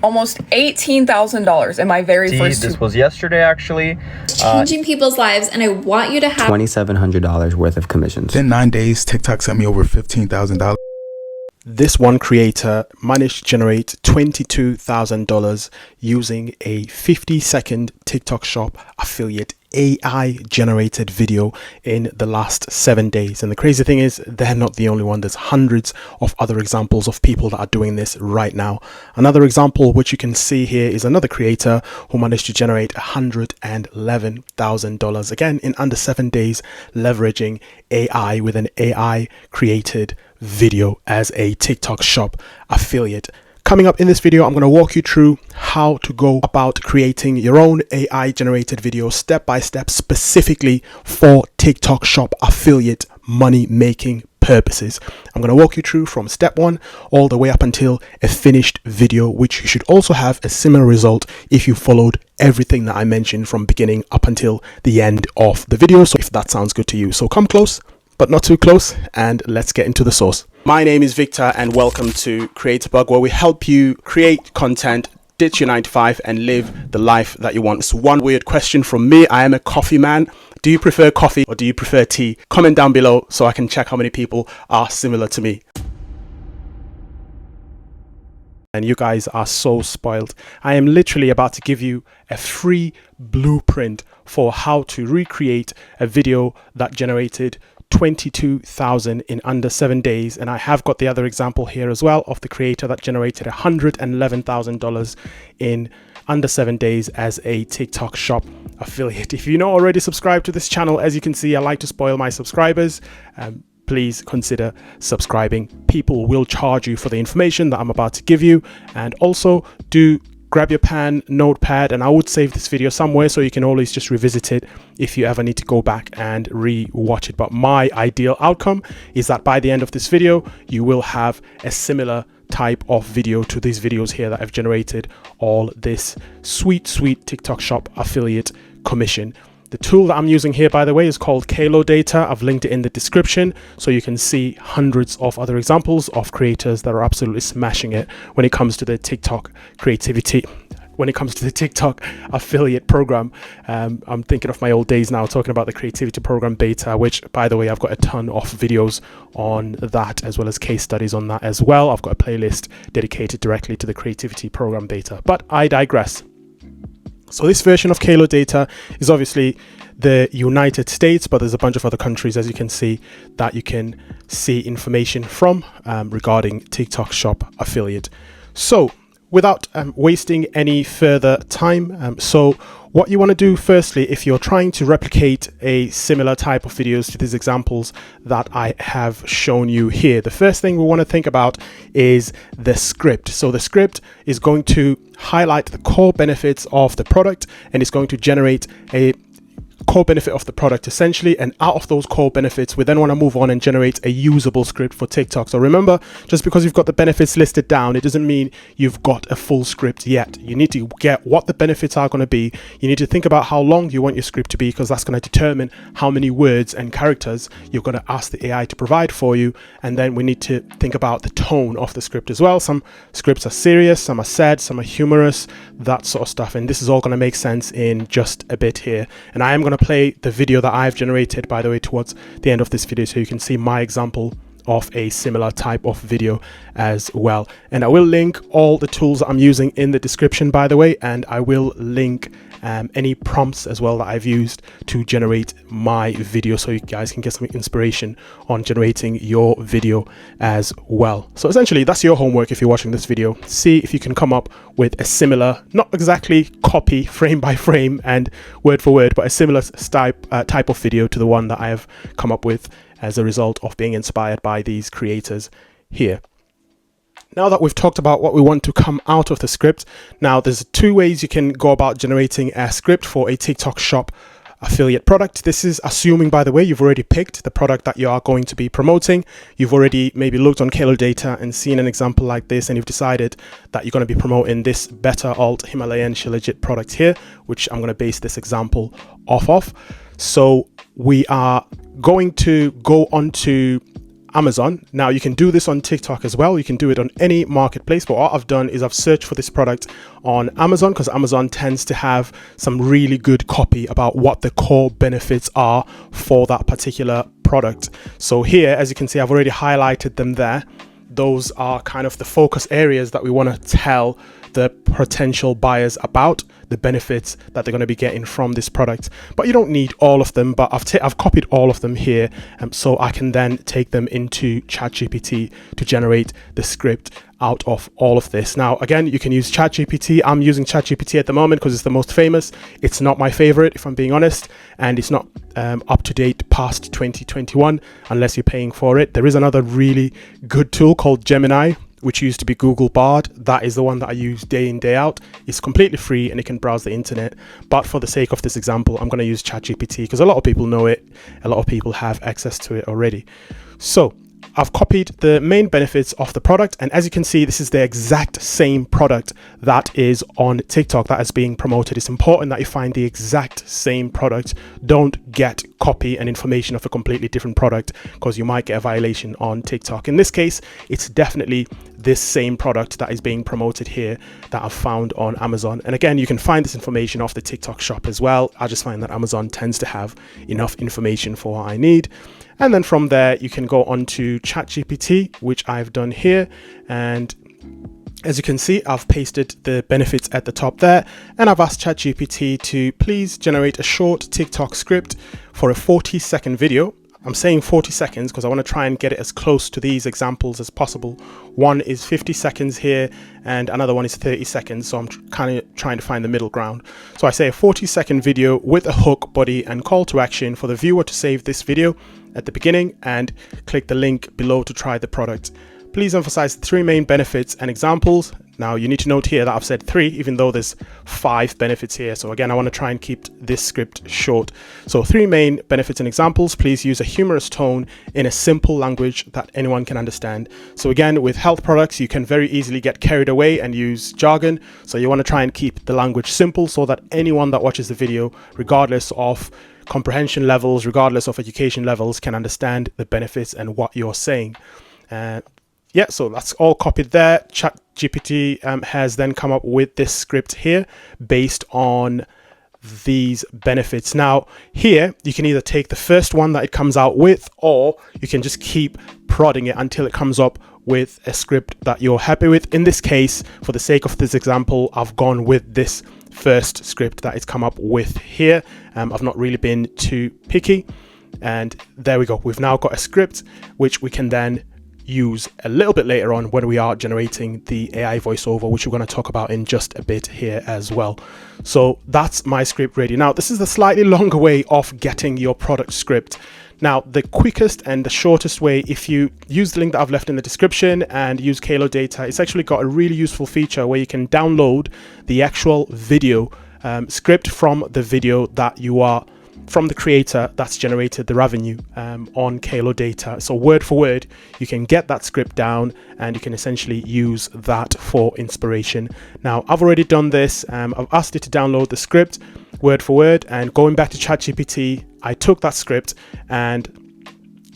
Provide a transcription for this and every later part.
almost $18,000 in my very first This was yesterday, actually. Changing people's lives, and I want you to have $2,700 worth of commissions. Within 9 days, TikTok sent me over $15,000. This one creator managed to generate $22,000 using a 50-second TikTok Shop affiliate AI generated video in the last 7 days. And the crazy thing is, they're not the only one. There's hundreds of other examples of people that are doing this right now. Another example which you can see here is another creator who managed to generate $111,000 again in under 7 days, leveraging AI with an AI created video as a TikTok Shop affiliate. Coming up in this video, I'm going to walk you through how to go about creating your own AI generated video step by step, specifically for TikTok Shop affiliate money making purposes. I'm going to walk you through from step 1 all the way up until a finished video, which you should also have a similar result if you followed everything that I mentioned from beginning up until the end of the video. So if that sounds good to you, so come close but not too close, and let's get into the source. My name is Victor and welcome to CreatorBug, where we help you create content, ditch your 9 to 5 and live the life that you want. It's one weird question from me. I am a coffee man. Do you prefer coffee or do you prefer tea? Comment down below so I can check how many people are similar to me. And you guys are so spoiled. I am literally about to give you a free blueprint for how to recreate a video that generated 22,000 in under 7 days. And I have got the other example here as well of the creator that generated $111,000 in under 7 days as a TikTok Shop affiliate. If you're not already subscribed to this channel, as you can see, I like to spoil my subscribers. Please consider subscribing. People will charge you for the information that I'm about to give you. And also do grab your pen, notepad, and I would save this video somewhere so you can always just revisit it if you ever need to go back and re-watch it. But my ideal outcome is that by the end of this video, you will have a similar type of video to these videos here that I've generated all this sweet TikTok Shop affiliate commission. The tool that I'm using here, by the way, is called CreatorBug. I've linked it in the description so you can see hundreds of other examples of creators that are absolutely smashing it when it comes to the TikTok creativity. When it comes to the TikTok affiliate program, I'm thinking of my old days now, talking about the creativity program beta, which, by the way, I've got a ton of videos on that, as well as case studies on that as well. I've got a playlist dedicated directly to the creativity program beta, but I digress. So this version of CreatorBug is obviously the United States, but there's a bunch of other countries, as you can see, that you can see information from regarding TikTok Shop affiliate. So without wasting any further time, so what you want to do firstly, if you're trying to replicate a similar type of videos to these examples that I have shown you here, the first thing we want to think about is the script. So the script is going to highlight the core benefits of the product, and it's going to generate a core benefit of the product essentially, and out of those core benefits we then want to move on and generate a usable script for TikTok. So remember, just because you've got the benefits listed down, it doesn't mean you've got a full script yet. You need to get what the benefits are going to be. You need to think about how long you want your script to be, because that's going to determine how many words and characters you're going to ask the AI to provide for you. And then we need to think about the tone of the script as well. Some scripts are serious, some are sad, some are humorous, that sort of stuff, and this is all going to make sense in just a bit here. And I am going to play the video that I've generated, by the way, towards the end of this video, so you can see my example of a similar type of video as well. And I will link all the tools that I'm using in the description, by the way, and I will link any prompts as well that I've used to generate my video, so you guys can get some inspiration on generating your video as well. So essentially that's your homework if you're watching this video. See if you can come up with a similar, not exactly copy frame by frame and word for word, but a similar type of video to the one that I have come up with as a result of being inspired by these creators here. Now that we've talked about what we want to come out of the script, now there's 2 ways you can go about generating a script for a TikTok Shop affiliate product. This is assuming, by the way, you've already picked the product that you are going to be promoting. You've already maybe looked on CreatorBug and seen an example like this, and you've decided that you're going to be promoting this Better Alt Himalayan Shilajit product here, which I'm going to base this example off of. So we are going to go on to Amazon. Now you can do this on TikTok as well. You can do it on any marketplace, but what I've done is I've searched for this product on Amazon, because Amazon tends to have some really good copy about what the core benefits are for that particular product. So here, as you can see, I've already highlighted them there. Those are kind of the focus areas that we want to tell the potential buyers about the benefits that they're going to be getting from this product. But you don't need all of them, but I've copied all of them here, so I can then take them into ChatGPT to generate the script out of all of this. Now, again, you can use ChatGPT. I'm using ChatGPT at the moment because it's the most famous. It's not my favorite, if I'm being honest, and it's not up to date past 2021 unless you're paying for it. There is another really good tool called Gemini, which used to be Google Bard. That is the one that I use day in, day out. It's completely free and it can browse the internet. But for the sake of this example, I'm going to use ChatGPT because a lot of people know it. A lot of people have access to it already. So I've copied the main benefits of the product, and as you can see, this is the exact same product that is on TikTok that is being promoted. It's important that you find the exact same product. Don't get copy and information of a completely different product, because you might get a violation on TikTok. In this case, it's definitely this same product that is being promoted here that I've found on Amazon. And again, you can find this information off the TikTok shop as well. I just find that Amazon tends to have enough information for what I need. And then from there, you can go on to ChatGPT, which I've done here. And as you can see, I've pasted the benefits at the top there. And I've asked ChatGPT to please generate a short TikTok script for a 40-second video. I'm saying 40 seconds because I want to try and get it as close to these examples as possible. One is 50 seconds here and another one is 30 seconds. So I'm kind of trying to find the middle ground. So I say a 40-second video with a hook, body and call to action for the viewer to save this video at the beginning and click the link below to try the product. Please emphasize the 3 main benefits and examples. Now you need to note here that I've said 3, even though there's 5 benefits here. So again, I want to try and keep this script short. So 3 main benefits and examples. Please use a humorous tone in a simple language that anyone can understand. So again, with health products, you can very easily get carried away and use jargon. So you want to try and keep the language simple so that anyone that watches the video, regardless of comprehension levels, regardless of education levels, can understand the benefits and what you're saying. Yeah, so that's all copied there. ChatGPT has then come up with this script here based on these benefits. Now here, you can either take the first one that it comes out with, or you can just keep prodding it until it comes up with a script that you're happy with. In this case, for the sake of this example, I've gone with this first script that it's come up with here. I've not really been too picky. And there we go. We've now got a script which we can then use a little bit later on when we are generating the AI voiceover, which we're going to talk about in just a bit here as well. So that's my script ready. Now, this is the slightly longer way of getting your product script. Now, the quickest and the shortest way, if you use the link that I've left in the description and use Kalo data, it's actually got a really useful feature where you can download the actual video script from the video that you are from the creator that's generated the revenue on Kalo data. So word for word, you can get that script down and you can essentially use that for inspiration. Now, I've already done this. I've asked it to download the script word for word, and going back to ChatGPT, I took that script and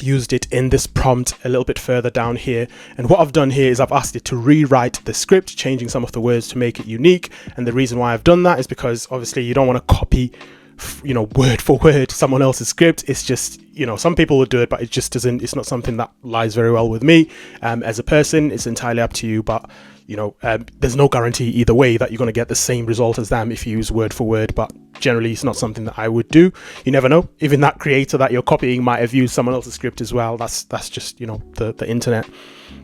used it in this prompt a little bit further down here. And what I've done here is I've asked it to rewrite the script, changing some of the words to make it unique. And the reason why I've done that is because obviously you don't want to copy, you know, word for word someone else's script. It's just, you know, some people would do it, but it just doesn't, it's not something that lies very well with me as a person. It's entirely up to you, but you know, there's no guarantee either way that you're going to get the same result as them if you use word for word, but generally it's not something that I would do. You never know, even that creator that you're copying might have used someone else's script as well. That's just, you know, the internet.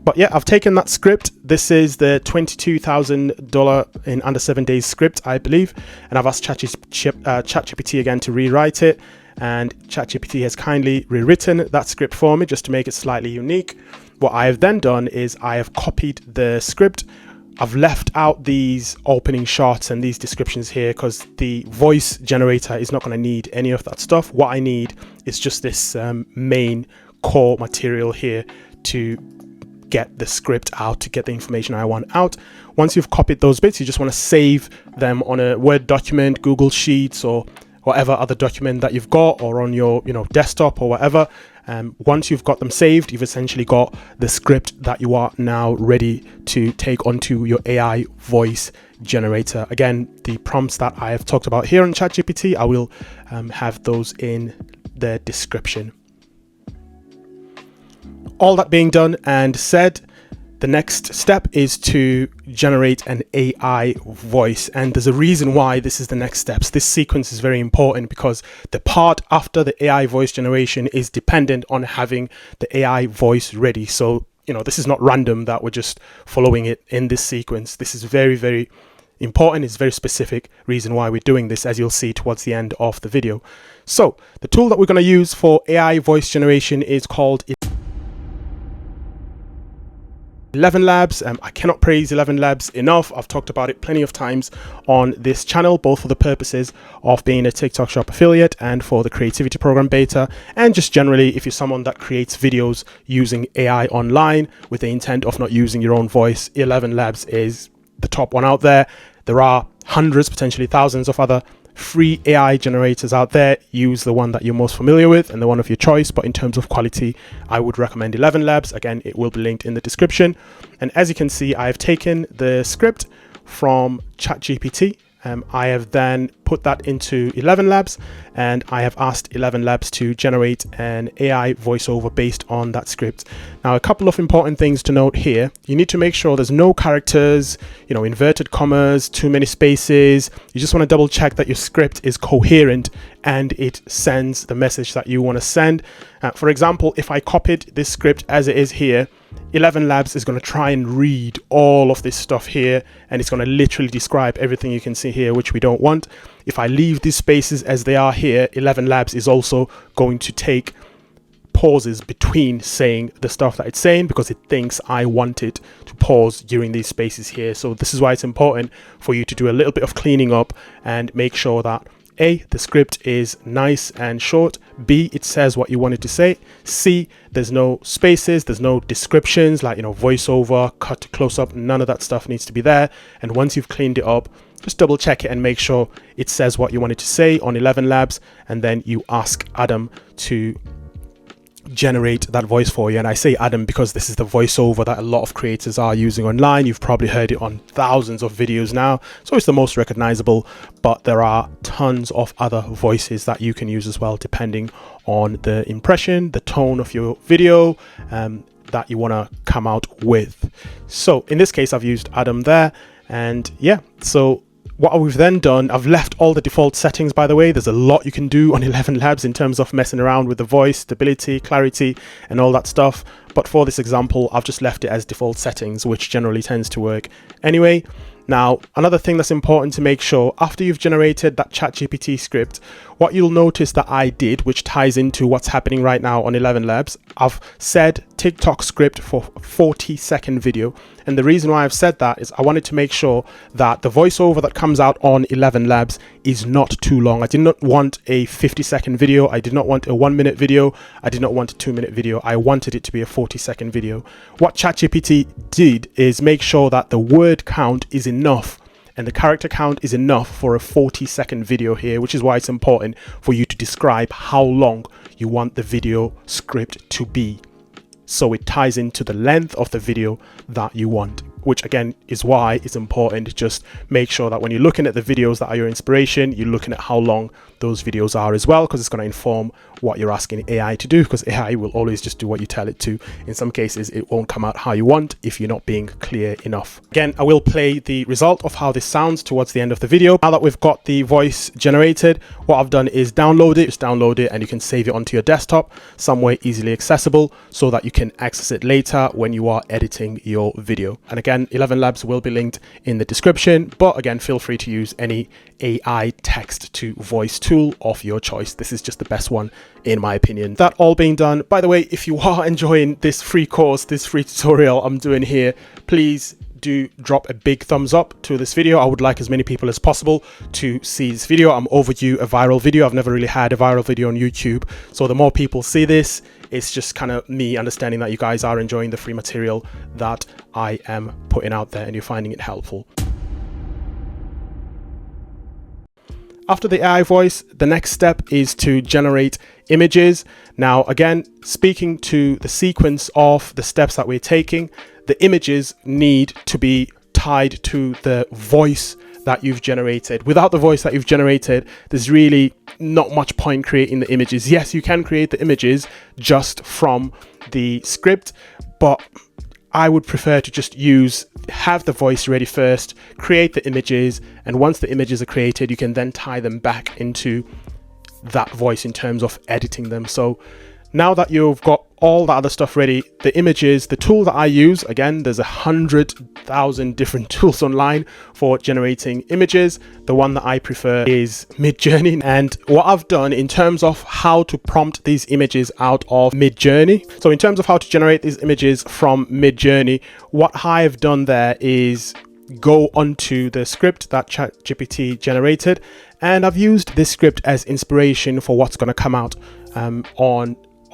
But yeah, I've taken that script. This is the $22,000 in under 7 days script, I believe. And I've asked ChatGPT again to rewrite it. And ChatGPT has kindly rewritten that script for me just to make it slightly unique. What I have then done is I have copied the script. I've left out these opening shots and these descriptions here because the voice generator is not going to need any of that stuff. What I need is just this main core material here to get the script out, to get the information I want out. Once you've copied those bits, you just want to save them on a Word document, Google Sheets, or whatever other document that you've got, or on your, you know, desktop or whatever. Once you've got them saved, you've essentially got the script that you are now ready to take onto your AI voice generator. Again, the prompts that I have talked about here on ChatGPT, I will have those in the description. All that being done and said, the next step is to generate an AI voice. And there's a reason why this is the next steps. This sequence is very important because the part after the AI voice generation is dependent on having the AI voice ready. So, you know, this is not random that we're just following it in this sequence. This is very, very important. It's a very specific reason why we're doing this, as you'll see towards the end of the video. So the tool that we're going to use for AI voice generation is called 11 Labs. I cannot praise 11 Labs enough. I've talked about it plenty of times on this channel, both for the purposes of being a TikTok Shop affiliate and for the creativity program beta, and just generally if you're someone that creates videos using AI online with the intent of not using your own voice, 11 Labs is the top one out there. There are hundreds, potentially thousands of other free AI generators out there. Use the one that you're most familiar with and the one of your choice, but in terms of quality, I would recommend 11 Labs. Again, it will be linked in the description. And as you can see, I've taken the script from ChatGPT. I have then put that into 11 Labs, and I have asked 11 Labs to generate an AI voiceover based on that script. Now, a couple of important things to note here. You need to make sure there's no characters, you know, inverted commas, too many spaces. You just want to double check that your script is coherent and it sends the message that you want to send. For example, if I copied this script as it is here, 11 Labs is going to try and read all of this stuff here, and it's going to literally describe everything you can see here, which we don't want. If I leave these spaces as they are here, 11 Labs is also going to take pauses between saying the stuff that it's saying because it thinks I want it to pause during these spaces here. So this is why it's important for you to do a little bit of cleaning up and make sure that A, the script is nice and short. B, it says what you want it to say. C, there's no spaces, there's no descriptions like, you know, voiceover, cut, close up, none of that stuff needs to be there. And once you've cleaned it up, just double check it and make sure it says what you want it to say on 11 Labs. And then you ask Adam to generate that voice for you. And I say Adam because this is the voiceover that a lot of creators are using online. You've probably heard it on thousands of videos now, so it's the most recognizable, but there are tons of other voices that you can use as well, depending on the impression, the tone of your video that you want to come out with. So in this case, I've used Adam there, and yeah, so what we've then done, I've left all the default settings, by the way. There's a lot you can do on 11 Labs in terms of messing around with the voice, stability, clarity, and all that stuff. But for this example, I've just left it as default settings, which generally tends to work anyway. Now, another thing that's important to make sure, after you've generated that ChatGPT script, what you'll notice that I did, which ties into what's happening right now on 11 Labs, I've said TikTok script for 40-second video. And the reason why I've said that is I wanted to make sure that the voiceover that comes out on 11 Labs is not too long. I did not want a 50-second video. I did not want a 1-minute video. I did not want a 2-minute video. I wanted it to be a 40-second video. What ChatGPT did is make sure that the word count is enough and the character count is enough for a 40-second video here, which is why it's important for you to describe how long you want the video script to be, so it ties into the length of the video that you want, which again is why it's important to just make sure that when you're looking at the videos that are your inspiration, you're looking at how long those videos are as well, because it's going to inform what you're asking AI to do, because AI will always just do what you tell it to. In some cases, it won't come out how you want if you're not being clear enough. Again, I will play the result of how this sounds towards the end of the video. Now that we've got the voice generated, what I've done is download it. Just download it and you can save it onto your desktop somewhere easily accessible so that you can access it later when you are editing your video. And again, 11 Labs will be linked in the description, but again, feel free to use any AI text to voice tool of your choice. This is just the best one in my opinion. That all being done, by the way, if you are enjoying this free course, this free tutorial I'm doing here, please do drop a big thumbs up to this video. I would like as many people as possible to see this video. I'm overdue a viral video. I've never really had a viral video on YouTube, so the more people see this, it's just kind of me understanding that you guys are enjoying the free material that I am putting out there and you're finding it helpful. after the AI voice, the next step is to generate images. Now, again, speaking to the sequence of the steps that we're taking, the images need to be tied to the voice that you've generated. Without the voice that you've generated, there's really not much point creating the images. Yes, you can create the images just from the script, but I would prefer to just have the voice ready first, create the images, and once the images are created, you can then tie them back into that voice in terms of editing them. So now that you've got all the other stuff ready, the images, the tool that I use, again, there's 100,000 different tools online for generating images. The one that I prefer is Midjourney. And what I've done in terms of how to prompt these images out of Midjourney. So in terms of how to generate these images from Midjourney, what I've done there is go onto the script that ChatGPT generated, and I've used this script as inspiration for what's going to come out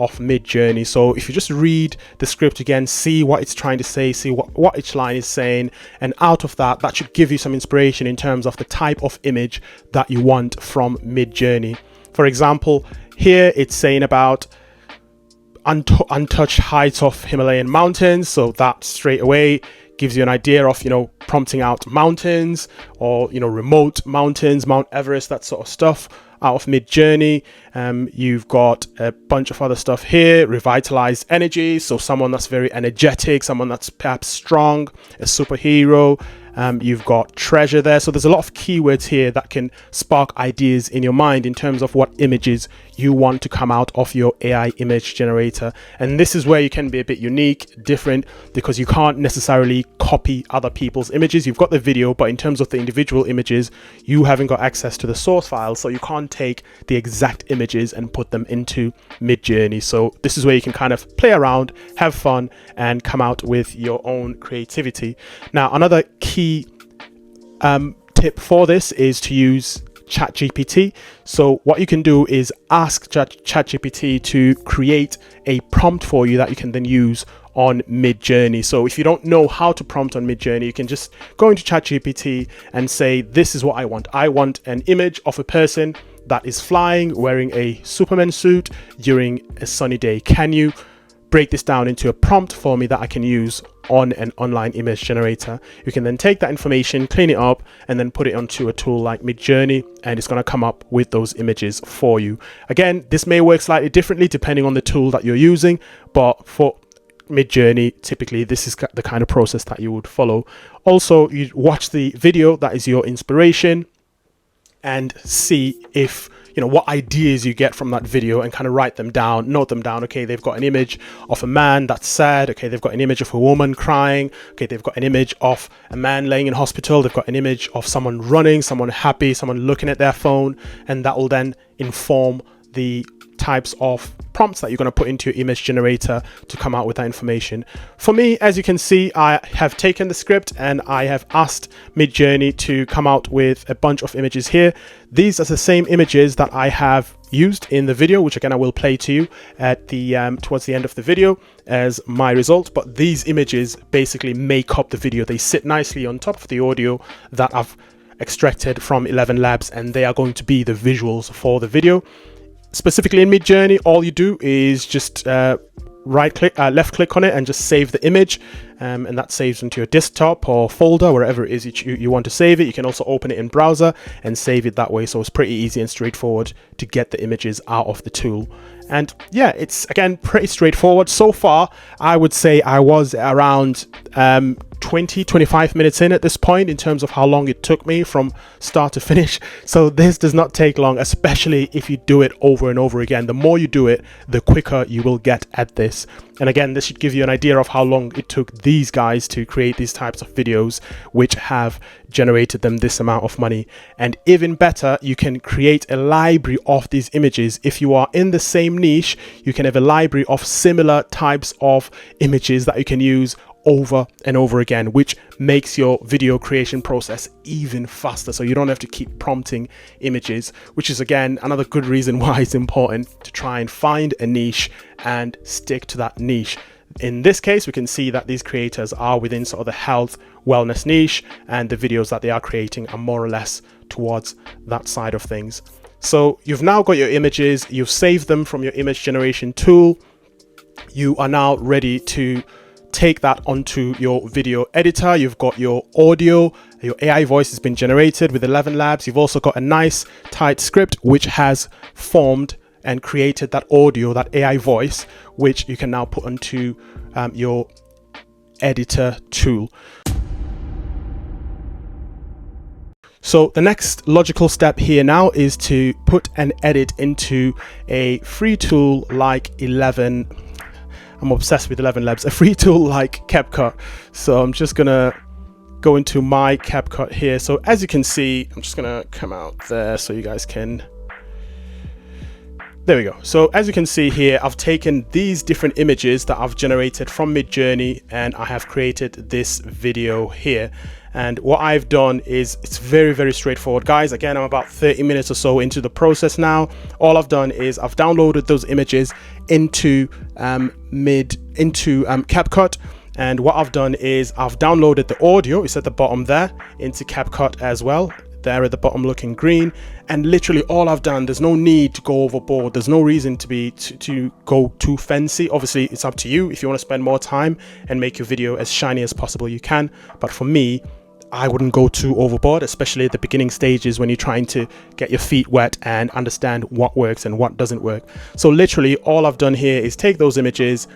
off Midjourney. So if you just read the script again, see what it's trying to say, see what each line is saying, and out of that should give you some inspiration in terms of the type of image that you want from Midjourney. For example, here it's saying about untouched heights of Himalayan mountains, so that straight away gives you an idea of, prompting out mountains or, remote mountains, Mount Everest, that sort of stuff out of Midjourney. You've got a bunch of other stuff here, revitalized energy, so someone that's very energetic, someone that's perhaps strong, a superhero. You've got treasure there. So there's a lot of keywords here that can spark ideas in your mind in terms of what images you want to come out of your AI image generator. And this is where you can be a bit unique, different, because you can't necessarily copy other people's images. You've got the video, but in terms of the individual images, you haven't got access to the source file, so you can't take the exact images and put them into Midjourney. So this is where you can kind of play around, have fun, and come out with your own creativity. Now, another key tip for this is to use ChatGPT. So what you can do is ask ChatGPT to create a prompt for you that you can then use on Midjourney. So if you don't know how to prompt on Midjourney, you can just go into ChatGPT and say, this is what I want. I want an image of a person that is flying, wearing a Superman suit during a sunny day. Can you break this down into a prompt for me that I can use on an online image generator? You can then take that information, clean it up, and then put it onto a tool like Midjourney, and it's going to come up with those images for you. Again, this may work slightly differently depending on the tool that you're using, but for Midjourney, typically this is the kind of process that you would follow. Also, you watch the video that is your inspiration and see if what ideas you get from that video, and kind of write them down, note them down. Okay, they've got an image of a man that's sad. Okay, they've got an image of a woman crying. Okay, they've got an image of a man laying in hospital. They've got an image of someone running, someone happy, someone looking at their phone, and that will then inform the types of prompts that you're going to put into your image generator to come out with that information. For me, as you can see, I have taken the script and I have asked Midjourney to come out with a bunch of images here. These are the same images that I have used in the video, which again I will play to you at the towards the end of the video as my result. But these images basically make up the video. They sit nicely on top of the audio that I've extracted from 11 Labs, and they are going to be the visuals for the video. Specifically in Midjourney, all you do is just left click on it and just save the image, and that saves into your desktop or folder, wherever it is you want to save it. You can also open it in browser and save it that way, so it's pretty easy and straightforward to get the images out of the tool. And yeah, it's again pretty straightforward. So far, I would say I was around 20-25 minutes in at this point in terms of how long it took me from start to finish. So this does not take long, especially if you do it over and over again. The more you do it, the quicker you will get at this. And again, this should give you an idea of how long it took these guys to create these types of videos, which have generated them this amount of money. And even better, you can create a library of these images. If you are in the same niche, you can have a library of similar types of images that you can use over and over again, which makes your video creation process even faster. So you don't have to keep prompting images, which is again another good reason why it's important to try and find a niche and stick to that niche. In this case, we can see that these creators are within sort of the health wellness niche, and the videos that they are creating are more or less towards that side of things. So you've now got your images, you've saved them from your image generation tool. You are now ready to take that onto your video editor. You've got your audio, your AI voice has been generated with 11 labs. You've also got a nice tight script which has formed and created that audio, that AI voice, which you can now put onto your editor tool. So the next logical step here now is to put an edit into a free tool like 11. I'm obsessed with 11 labs, a free tool like CapCut. So I'm just gonna go into my CapCut here. So as you can see, I'm just gonna come out there so you guys can. There we go. So as you can see here, I've taken these different images that I've generated from Midjourney, and I have created this video here. And what I've done is, it's very, very straightforward, guys. Again, I'm about 30 minutes or so into the process now. All I've done is I've downloaded those images into CapCut. And what I've done is I've downloaded the audio, it's at the bottom there, into CapCut as well. There at the bottom looking green, and literally all I've done, there's no need to go overboard, there's no reason to go too fancy. Obviously it's up to you. If you want to spend more time and make your video as shiny as possible, you can, but for me, I wouldn't go too overboard, especially at the beginning stages when you're trying to get your feet wet and understand what works and what doesn't work. So literally all I've done here is take those images,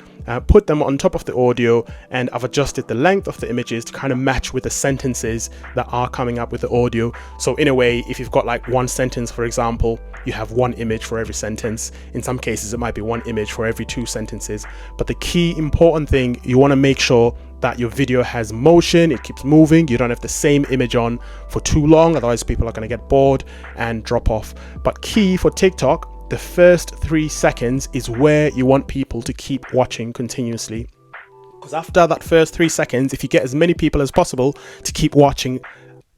put them on top of the audio, and I've adjusted the length of the images to kind of match with the sentences that are coming up with the audio. So in a way, if you've got like one sentence, for example, you have one image for every sentence. In some cases, it might be one image for every 2 sentences. But the key important thing, you want to make sure that your video has motion, it keeps moving. You don't have the same image on for too long, otherwise people are going to get bored and drop off. But key for TikTok, the first 3 seconds is where you want people to keep watching continuously. Because after that first 3 seconds, if you get as many people as possible to keep watching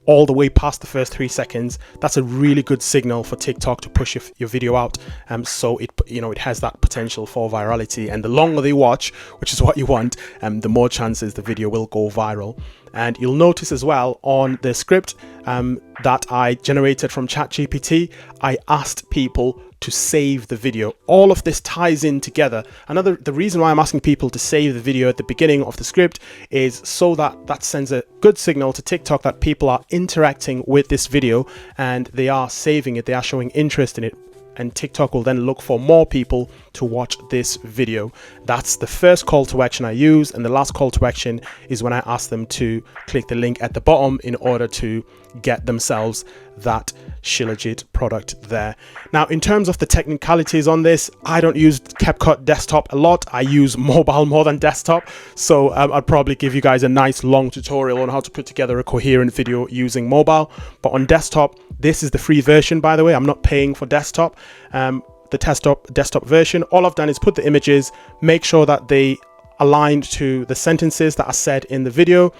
all the way past the first 3 seconds, that's a really good signal for TikTok to push your video out. So it has that potential for virality, and the longer they watch, which is what you want, the more chances the video will go viral. And you'll notice as well on the script that I generated from ChatGPT, I asked people to save the video. All of this ties in together. The reason why I'm asking people to save the video at the beginning of the script is so that sends a good signal to TikTok that people are interacting with this video and they are saving it, they are showing interest in it. And TikTok will then look for more people to watch this video. That's the first call to action I use, and the last call to action is when I ask them to click the link at the bottom in order to get themselves that Shilajit product there. Now, in terms of the technicalities on this, I don't use CapCut desktop a lot. I use mobile more than desktop. So I'd probably give you guys a nice long tutorial on how to put together a coherent video using mobile. But on desktop, this is the free version, by the way. I'm not paying for desktop. The desktop version, all I've done is put the images, make sure that they aligned to the sentences that are said in the video.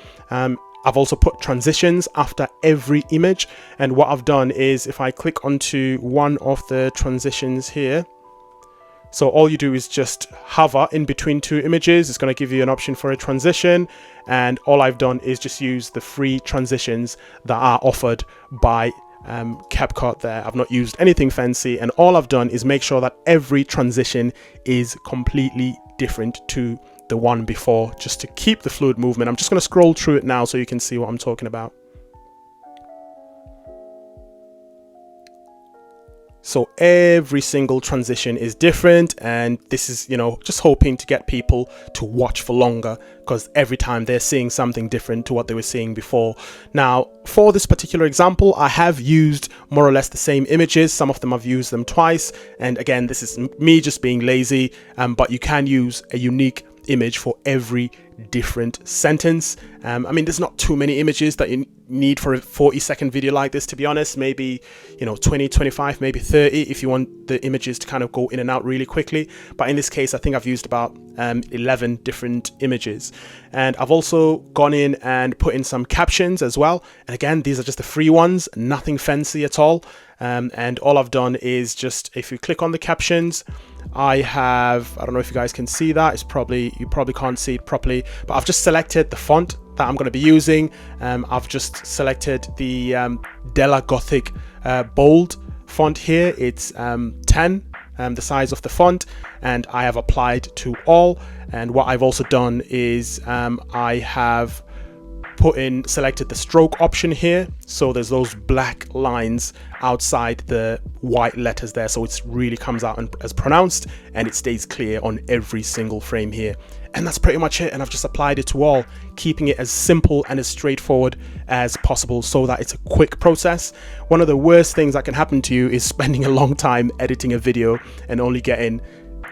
I've also put transitions after every image, and what I've done is if I click onto one of the transitions here, so all you do is just hover in between 2 images. It's going to give you an option for a transition, and all I've done is just use the free transitions that are offered by CapCut there. I've not used anything fancy, and all I've done is make sure that every transition is completely different to the one before, just to keep the fluid movement. I'm just going to scroll through it now so you can see what I'm talking about. So every single transition is different, and this is, just hoping to get people to watch for longer, because every time they're seeing something different to what they were seeing before. Now, for this particular example, I have used more or less the same images. Some of them I've used them twice, and again, this is me just being lazy, but you can use a unique image for every different sentence. There's not too many images that you need for a 40-second video like this, to be honest. Maybe 20, 25, maybe 30 if you want the images to kind of go in and out really quickly. But in this case, I think I've used about 11 different images, and I've also gone in and put in some captions as well. And again, these are just the free ones, nothing fancy at all. And all I've done is just, if you click on the captions, I don't know if you guys can see that. You probably can't see it properly, but I've just selected the font that I'm going to be using. I've just selected the Della Gothic bold font here. It's 10, the size of the font, and I have applied to all. And what I've also done is I have selected the stroke option here, so there's those black lines outside the white letters there, so it really comes out as pronounced and it stays clear on every single frame here. And that's pretty much it, and I've just applied it to all, keeping it as simple and as straightforward as possible so that it's a quick process. One of the worst things that can happen to you is spending a long time editing a video and only getting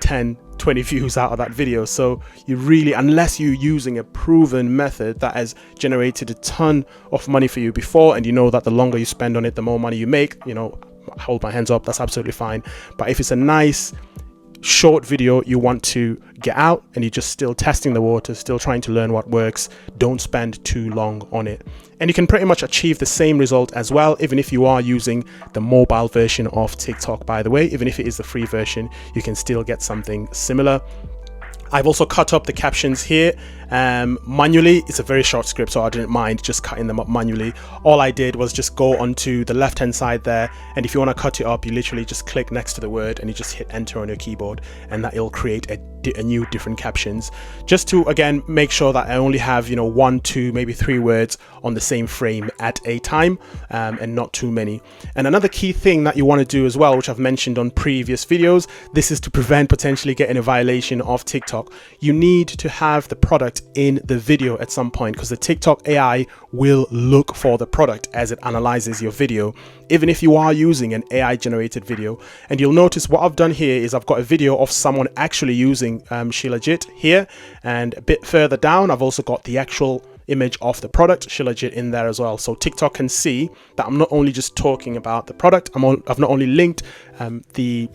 10, 20 views out of that video. So you really, unless you're using a proven method that has generated a ton of money for you before, and you know that the longer you spend on it, the more money you make, you know, hold my hands up, that's absolutely fine. But if it's a nice short video you want to get out and you're just still testing the water, still trying to learn what works, don't spend too long on it. And you can pretty much achieve the same result as well, even if you are using the mobile version of TikTok. By the way, even if it is the free version, you can still get something similar. I've also cut up the captions here manually. It's a very short script, so I didn't mind just cutting them up manually. All I did was just go onto the left hand side there, and if you want to cut it up, you literally just click next to the word and you just hit enter on your keyboard, and that will create a new different captions, just to again make sure that I only have, you know, 1, 2, maybe 3 words on the same frame at a time, and not too many. And another key thing that you want to do as well, which I've mentioned on previous videos, this is to prevent potentially getting a violation of TikTok. You need to have the product in the video at some point, because the TikTok AI will look for the product as it analyzes your video, even if you are using an AI generated video. And you'll notice what I've done here is I've got a video of someone actually using Shilajit here, and a bit further down I've also got the actual image of the product Shilajit in there as well, so TikTok can see that I'm not only just talking about the product, I've not only linked the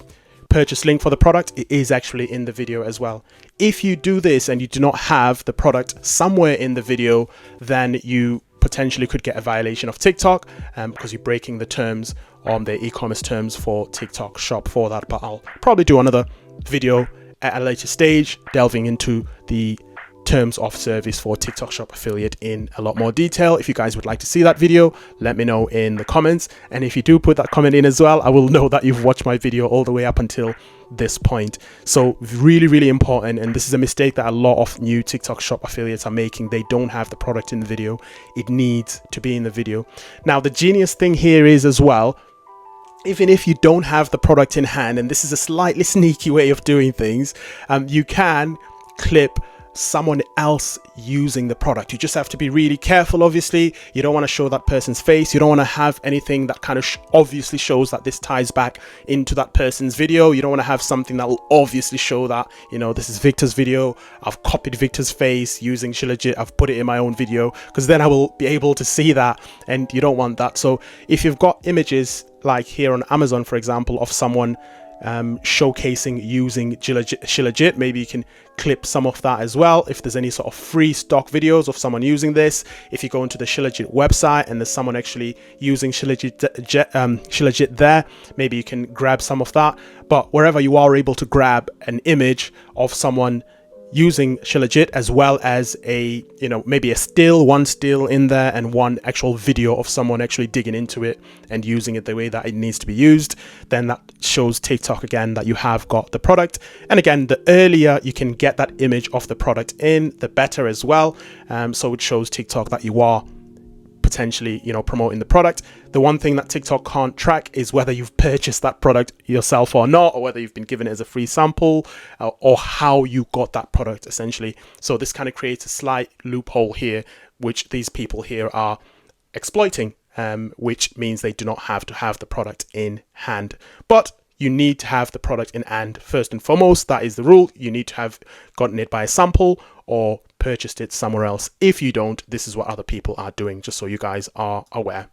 purchase link for the product, it is actually in the video as well. If you do this and you do not have the product somewhere in the video, then you potentially could get a violation of TikTok, because you're breaking the terms on the e-commerce terms for TikTok shop for that. But I'll probably do another video at a later stage delving into the terms of service for TikTok shop affiliate in a lot more detail. If you guys would like to see that video, let me know in the comments, and if you do put that comment in as well, I will know that you've watched my video all the way up until this point. So really important, and this is a mistake that a lot of new TikTok shop affiliates are making. They don't have the product in the video. It needs to be in the video. Now the genius thing here is as well, even if you don't have the product in hand, and this is a slightly sneaky way of doing things, you can clip someone else using the product. You just have to be really careful. Obviously, you don't want to show that person's face. You don't want to have anything that kind of obviously shows that this ties back into that person's video. You don't want to have something that will obviously show that, you know, this is Victor's video, I've copied Victor's face using Shilajit, I've put it in my own video, because then I will be able to see that, and you don't want that. So if you've got images like here on Amazon, for example, of someone showcasing using Shilajit, maybe you can clip some of that as well. If there's any sort of free stock videos of someone using this, if you go into the Shilajit website and there's someone actually using Shilajit there, maybe you can grab some of that. But wherever you are able to grab an image of someone using Shilajit, as well as a, you know, maybe one still in there and one actual video of someone actually digging into it and using it the way that it needs to be used, then that shows TikTok again that you have got the product. And again, the earlier you can get that image of the product in, the better as well. So it shows TikTok that you are potentially, you know, promoting the product. The one thing that TikTok can't track is whether you've purchased that product yourself or not, or whether you've been given it as a free sample, or how you got that product essentially. So this kind of creates a slight loophole here, which these people here are exploiting, which means they do not have to have the product in hand. But you need to have the product in hand first and foremost. That is the rule. You need to have gotten it by a sample or purchased it somewhere else. If you don't, this is what other people are doing, just so you guys are aware.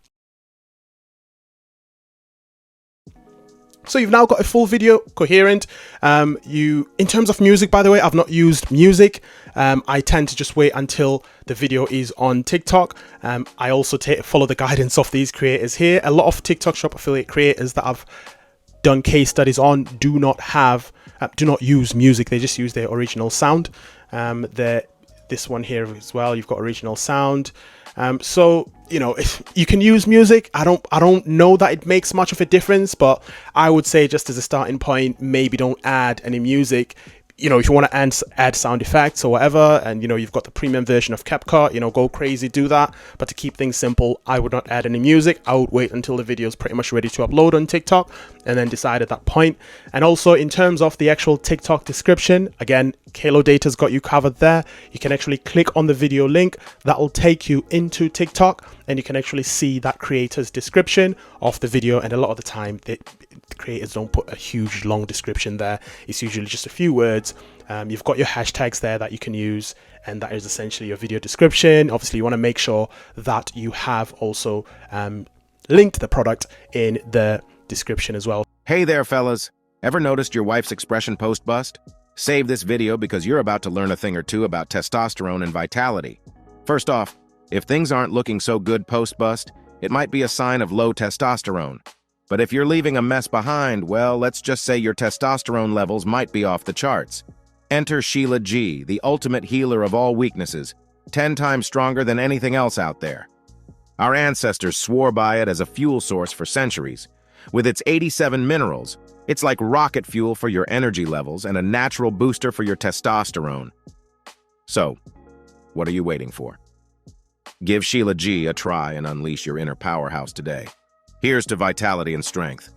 So you've now got a full video, coherent. In terms of music, by the way, I've not used music. I tend to just wait until the video is on TikTok. I also follow the guidance of these creators here. A lot of TikTok shop affiliate creators that I've done case studies on do not use music. They just use their original sound. This one here as well, you've got original sound. So, you know, if you can use music, I don't know that it makes much of a difference, but I would say just as a starting point, maybe don't add any music. You know, if you want to add sound effects or whatever, and you know, you've got the premium version of CapCut, you know, go crazy, do that. But to keep things simple, I would not add any music. I would wait until the video is pretty much ready to upload on TikTok and then decide at that point. And also in terms of the actual TikTok description, again, Halo Data's got you covered there. You can actually click on the video link that will take you into TikTok, and you can actually see that creator's description of the video. And a lot of the time, the creators don't put a huge long description there. It's usually just a few words. You've got your hashtags there that you can use, and that is essentially your video description. Obviously, you want to make sure that you have also linked the product in the description as well. Hey there, fellas. Ever noticed your wife's expression post-bust? Save this video because you're about to learn a thing or two about testosterone and vitality. First off, if things aren't looking so good post-bust, it might be a sign of low testosterone. But if you're leaving a mess behind, well, let's just say your testosterone levels might be off the charts. Enter Sheila G, the ultimate healer of all weaknesses, 10 times stronger than anything else out there. Our ancestors swore by it as a fuel source for centuries. With its 87 minerals, it's like rocket fuel for your energy levels and a natural booster for your testosterone. So, what are you waiting for? Give Sheila G a try and unleash your inner powerhouse today. Here's to vitality and strength.